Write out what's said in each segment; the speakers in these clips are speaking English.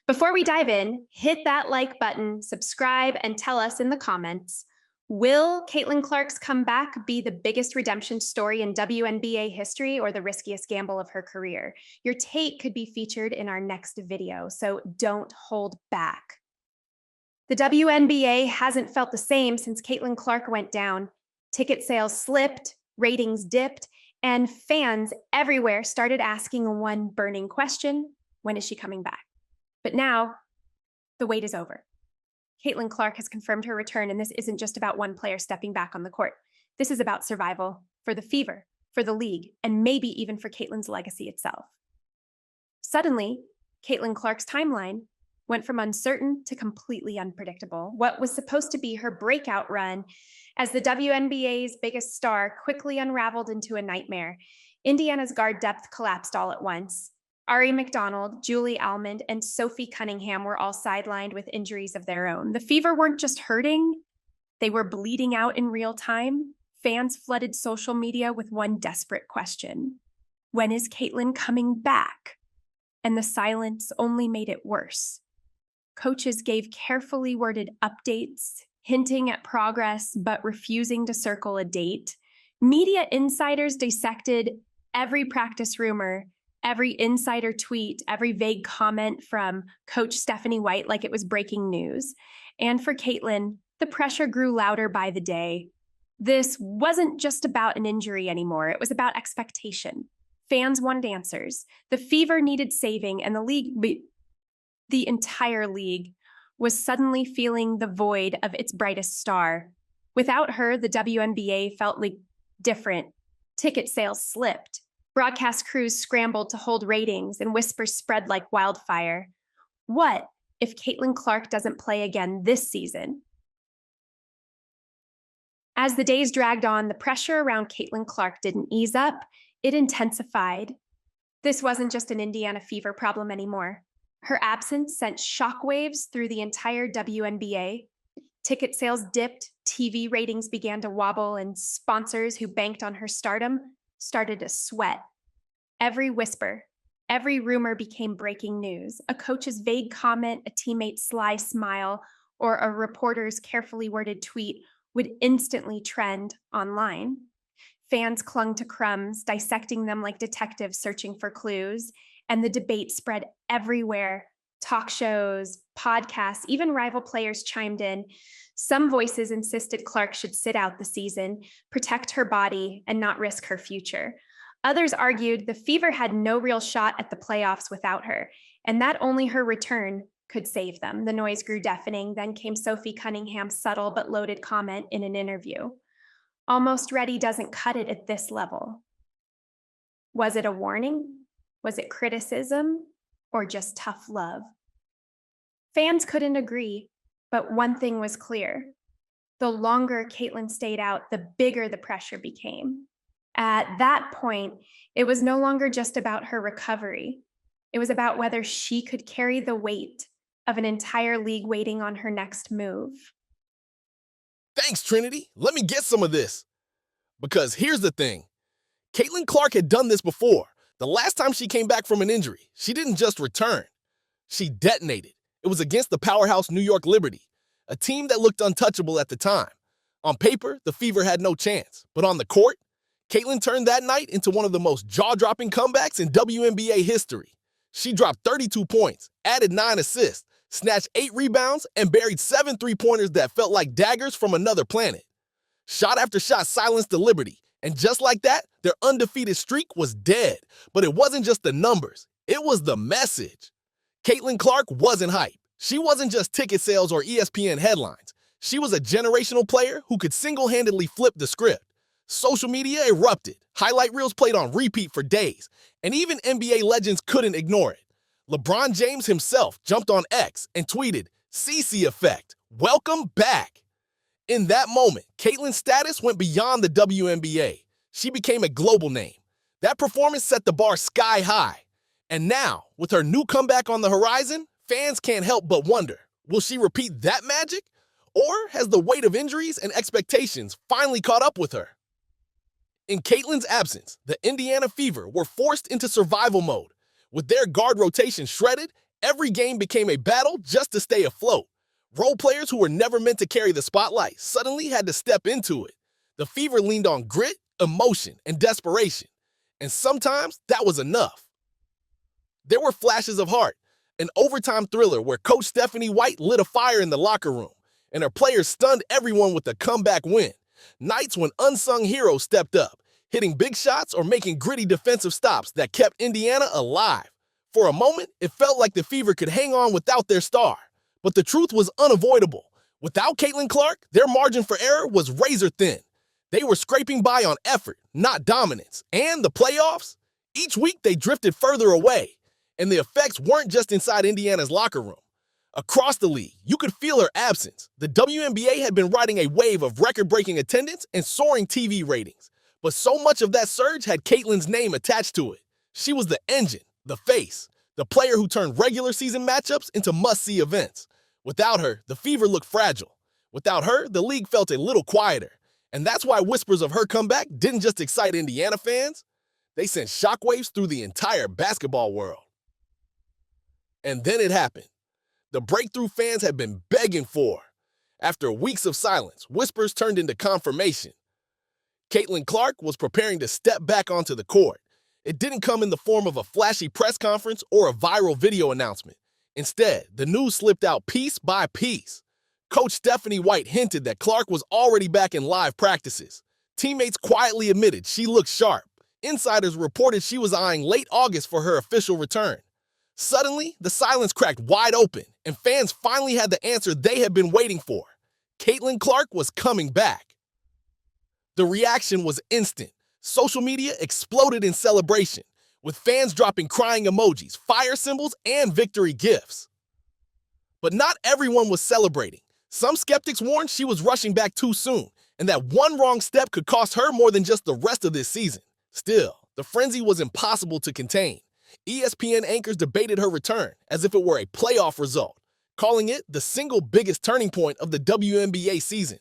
Before we dive in, hit that like button, subscribe, and tell us in the comments, will Caitlin Clark's comeback be the biggest redemption story in WNBA history or the riskiest gamble of her career? Your take could be featured in our next video, so don't hold back. The WNBA hasn't felt the same since Caitlin Clark went down. Ticket sales slipped, ratings dipped, and fans everywhere started asking one burning question: when is she coming back? But now, the wait is over. Caitlin Clark has confirmed her return, and this isn't just about one player stepping back on the court. This is about survival for the Fever, for the league, and maybe even for Caitlin's legacy itself. Suddenly, Caitlin Clark's timeline went from uncertain to completely unpredictable. What was supposed to be her breakout run as the WNBA's biggest star quickly unraveled into a nightmare. Indiana's guard depth collapsed all at once. Ari McDonald, Julie Almond, and Sophie Cunningham were all sidelined with injuries of their own. The Fever weren't just hurting, they were bleeding out in real time. Fans flooded social media with one desperate question: when is Caitlin coming back? And the silence only made it worse. Coaches gave carefully worded updates, hinting at progress but refusing to circle a date. Media insiders dissected every practice rumor, every insider tweet, every vague comment from Coach Stephanie White like it was breaking news. And for Caitlin, the pressure grew louder by the day. This wasn't just about an injury anymore. It was about expectation. Fans wanted answers. The Fever needed saving, and the entire league was suddenly feeling the void of its brightest star. Without her, the WNBA felt like different. Ticket sales slipped. Broadcast crews scrambled to hold ratings, and whispers spread like wildfire. What if Caitlin Clark doesn't play again this season? As the days dragged on, the pressure around Caitlin Clark didn't ease up, it intensified. This wasn't just an Indiana Fever problem anymore. Her absence sent shockwaves through the entire WNBA. Ticket sales dipped, TV ratings began to wobble, and sponsors who banked on her stardom started to sweat. Every whisper, every rumor became breaking news. A coach's vague comment, a teammate's sly smile, or a reporter's carefully worded tweet would instantly trend online. Fans clung to crumbs, dissecting them like detectives searching for clues, and the debate spread everywhere. Talk shows, podcasts, even rival players chimed in. Some voices insisted Clark should sit out the season, protect her body, and not risk her future. Others argued the Fever had no real shot at the playoffs without her, and that only her return could save them. The noise grew deafening. Then came Sophie Cunningham's subtle but loaded comment in an interview: "Almost ready doesn't cut it at this level." Was it a warning? Was it criticism? Or just tough love? Fans couldn't agree, but one thing was clear: the longer Caitlin stayed out, the bigger the pressure became. At that point, it was no longer just about her recovery. It was about whether she could carry the weight of an entire league waiting on her next move. Thanks, Trinity. Let me get some of this. Because here's the thing. Caitlin Clark had done this before. The last time she came back from an injury, she didn't just return. She detonated. It was against the powerhouse New York Liberty, a team that looked untouchable at the time. On paper, the Fever had no chance. But on the court, Caitlin turned that night into one of the most jaw-dropping comebacks in WNBA history. She dropped 32 points, added 9 assists, snatched 8 rebounds, and buried 7 three-pointers that felt like daggers from another planet. Shot after shot silenced the Liberty, and just like that, their undefeated streak was dead. But it wasn't just the numbers, it was the message. Caitlin Clark wasn't hype. She wasn't just ticket sales or ESPN headlines. She was a generational player who could single-handedly flip the script. Social media erupted, highlight reels played on repeat for days, and even NBA legends couldn't ignore it. LeBron James himself jumped on X and tweeted, "CC effect, welcome back." In that moment, Caitlin's status went beyond the WNBA. She became a global name. That performance set the bar sky high. And now, with her new comeback on the horizon, fans can't help but wonder, will she repeat that magic? Or has the weight of injuries and expectations finally caught up with her? In Caitlin's absence, the Indiana Fever were forced into survival mode. With their guard rotation shredded, Every game became a battle just to stay afloat. Role players who were never meant to carry the spotlight suddenly had to step into it. The Fever leaned on grit, emotion, and desperation. And sometimes that was enough. There were flashes of heart, an overtime thriller where Coach Stephanie White lit a fire in the locker room, and her players stunned everyone with a comeback win. Nights when unsung heroes stepped up, hitting big shots or making gritty defensive stops that kept Indiana alive. For a moment, it felt like the Fever could hang on without their star. But the truth was unavoidable. Without Caitlin Clark, their margin for error was razor thin. They were scraping by on effort, not dominance. And the playoffs? Each week they drifted further away. And the effects weren't just inside Indiana's locker room. Across the league, you could feel her absence. The WNBA had been riding a wave of record-breaking attendance and soaring TV ratings. But so much of that surge had Caitlin's name attached to it. She was the engine, the face, the player who turned regular season matchups into must-see events. Without her, the Fever looked fragile. Without her, the league felt a little quieter. And that's why whispers of her comeback didn't just excite Indiana fans. They sent shockwaves through the entire basketball world. And then it happened. The breakthrough fans had been begging for. After weeks of silence, whispers turned into confirmation. Caitlin Clark was preparing to step back onto the court. It didn't come in the form of a flashy press conference or a viral video announcement. Instead, the news slipped out piece by piece. Coach Stephanie White hinted that Clark was already back in live practices. Teammates quietly admitted she looked sharp. Insiders reported she was eyeing late August for her official return. Suddenly, the silence cracked wide open, and fans finally had the answer they had been waiting for. Caitlin Clark was coming back. The reaction was instant. Social media exploded in celebration, with fans dropping crying emojis, fire symbols, and victory gifs. But not everyone was celebrating. Some skeptics warned she was rushing back too soon, and that one wrong step could cost her more than just the rest of this season. Still, the frenzy was impossible to contain. ESPN anchors debated her return as if it were a playoff result, calling it the single biggest turning point of the WNBA season.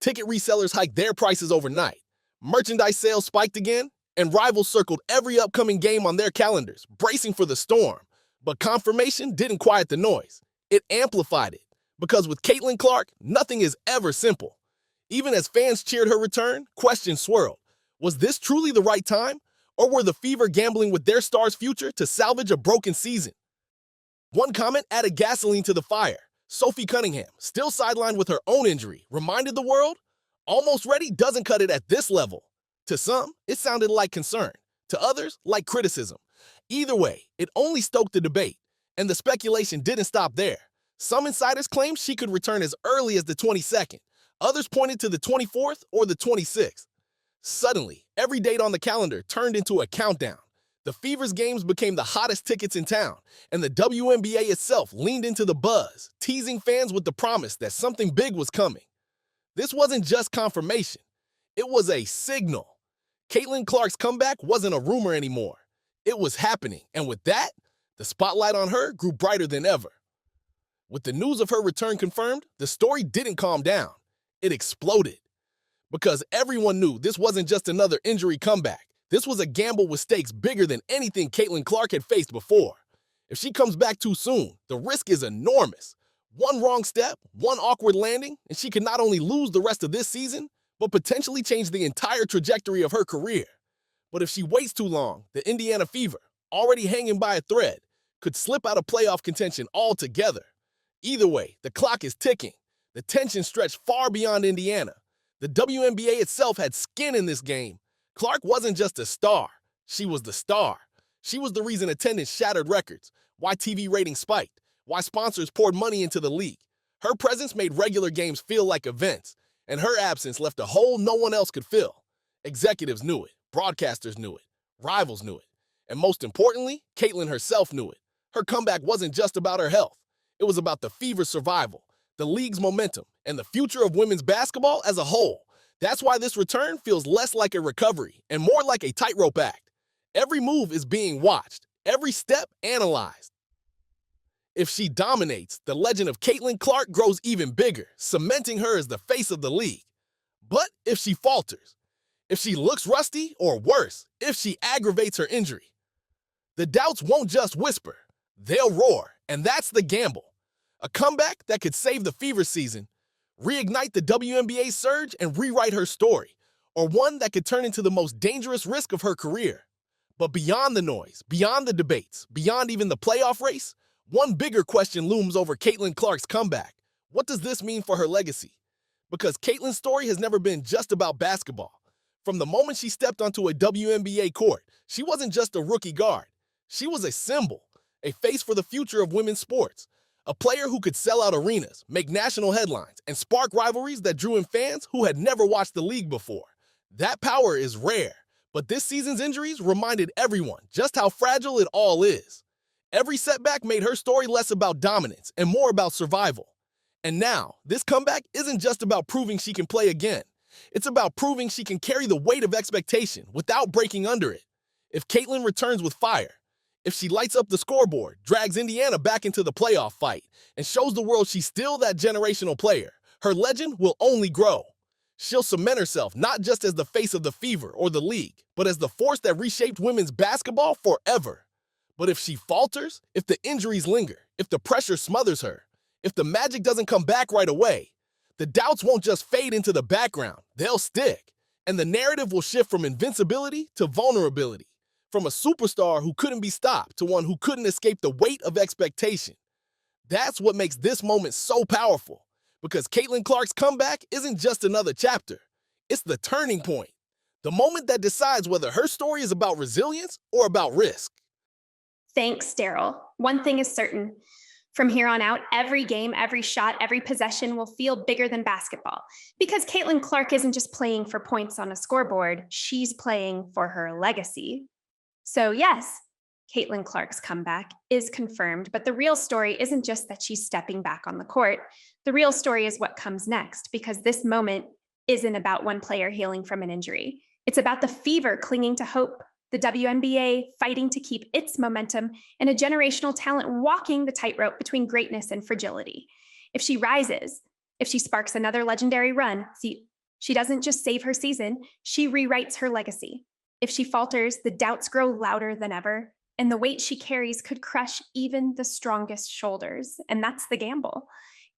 Ticket resellers hiked their prices overnight. Merchandise sales spiked again, and rivals circled every upcoming game on their calendars, bracing for the storm. But confirmation didn't quiet the noise. It amplified it. Because with Caitlin Clark, nothing is ever simple. Even as fans cheered her return, questions swirled. Was this truly the right time? Or were the Fever gambling with their star's future to salvage a broken season? One comment added gasoline to the fire. Sophie Cunningham, still sidelined with her own injury, reminded the world, almost ready doesn't cut it at this level. To some, it sounded like concern. To others, like criticism. Either way, it only stoked the debate. And the speculation didn't stop there. Some insiders claimed she could return as early as the 22nd. Others pointed to the 24th or the 26th. Suddenly, every date on the calendar turned into a countdown. The Fever's games became the hottest tickets in town, and the WNBA itself leaned into the buzz, teasing fans with the promise that something big was coming. This wasn't just confirmation. It was a signal. Caitlin Clark's comeback wasn't a rumor anymore. It was happening, and with that, the spotlight on her grew brighter than ever. With the news of her return confirmed, the story didn't calm down. It exploded. Because everyone knew this wasn't just another injury comeback. This was a gamble with stakes bigger than anything Caitlin Clark had faced before. If she comes back too soon, the risk is enormous. One wrong step, one awkward landing, and she could not only lose the rest of this season, but potentially change the entire trajectory of her career. But if she waits too long, the Indiana Fever, already hanging by a thread, could slip out of playoff contention altogether. Either way, the clock is ticking. The tension stretched far beyond Indiana. The WNBA itself had skin in this game. Clark wasn't just a star. She was the star. She was the reason attendance shattered records, why TV ratings spiked, why sponsors poured money into the league. Her presence made regular games feel like events, and her absence left a hole no one else could fill. Executives knew it, broadcasters knew it, rivals knew it, and most importantly, Caitlin herself knew it. Her comeback wasn't just about her health. It was about the Fever's survival, the league's momentum, and the future of women's basketball as a whole. That's why this return feels less like a recovery and more like a tightrope act. Every move is being watched, every step analyzed. If she dominates, the legend of Caitlin Clark grows even bigger, cementing her as the face of the league. But if she falters, if she looks rusty, or worse, if she aggravates her injury, the doubts won't just whisper, they'll roar, And that's the gamble. A comeback that could save the Fever season, reignite the WNBA surge, and rewrite her story, or one that could turn into the most dangerous risk of her career. But beyond the noise, beyond the debates, beyond even the playoff race, one bigger question looms over Caitlin Clark's comeback. What does this mean for her legacy? Because Caitlin's story has never been just about basketball. From the moment she stepped onto a WNBA court, she wasn't just a rookie guard. She was a symbol, a face for the future of women's sports, a player who could sell out arenas, make national headlines, and spark rivalries that drew in fans who had never watched the league before. That power is rare, but this season's injuries reminded everyone just how fragile it all is. Every setback made her story less about dominance and more about survival. And now, this comeback isn't just about proving she can play again. It's about proving she can carry the weight of expectation without breaking under it. If Caitlin returns with fire, if she lights up the scoreboard, drags Indiana back into the playoff fight, and shows the world she's still that generational player, her legend will only grow. She'll cement herself not just as the face of the Fever or the league, but as the force that reshaped women's basketball forever. But if she falters, if the injuries linger, if the pressure smothers her, if the magic doesn't come back right away, the doubts won't just fade into the background, they'll stick. And the narrative will shift from invincibility to vulnerability, from a superstar who couldn't be stopped to one who couldn't escape the weight of expectation. That's what makes this moment so powerful, because Caitlin Clark's comeback isn't just another chapter. It's the turning point, the moment that decides whether her story is about resilience or about risk. Thanks, Daryl. One thing is certain. From here on out, every game, every shot, every possession will feel bigger than basketball. Because Caitlin Clark isn't just playing for points on a scoreboard, she's playing for her legacy. So yes, Caitlin Clark's comeback is confirmed, but the real story isn't just that she's stepping back on the court. The real story is what comes next, because this moment isn't about one player healing from an injury. It's about the Fever clinging to hope, the WNBA fighting to keep its momentum, and a generational talent walking the tightrope between greatness and fragility. If she rises, if she sparks another legendary run, see, she doesn't just save her season, she rewrites her legacy. If she falters, the doubts grow louder than ever, and the weight she carries could crush even the strongest shoulders. And that's the gamble.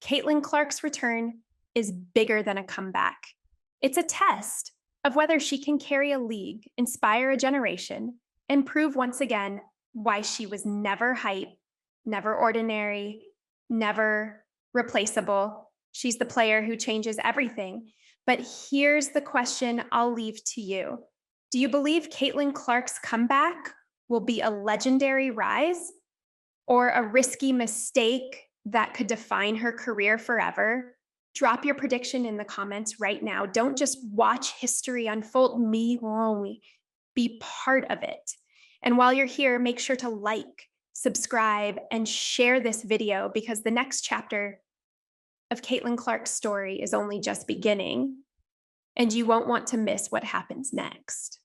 Caitlin Clark's return is bigger than a comeback. It's a test of whether she can carry a league, inspire a generation, and prove once again why she was never hype, never ordinary, never replaceable. She's the player who changes everything. But here's the question I'll leave to you. Do you believe Caitlin Clark's comeback will be a legendary rise or a risky mistake that could define her career forever? Drop your prediction in the comments right now. Don't just watch history unfold. Be part of it. And while you're here, make sure to like, subscribe, and share this video, because the next chapter of Caitlin Clark's story is only just beginning, and you won't want to miss what happens next.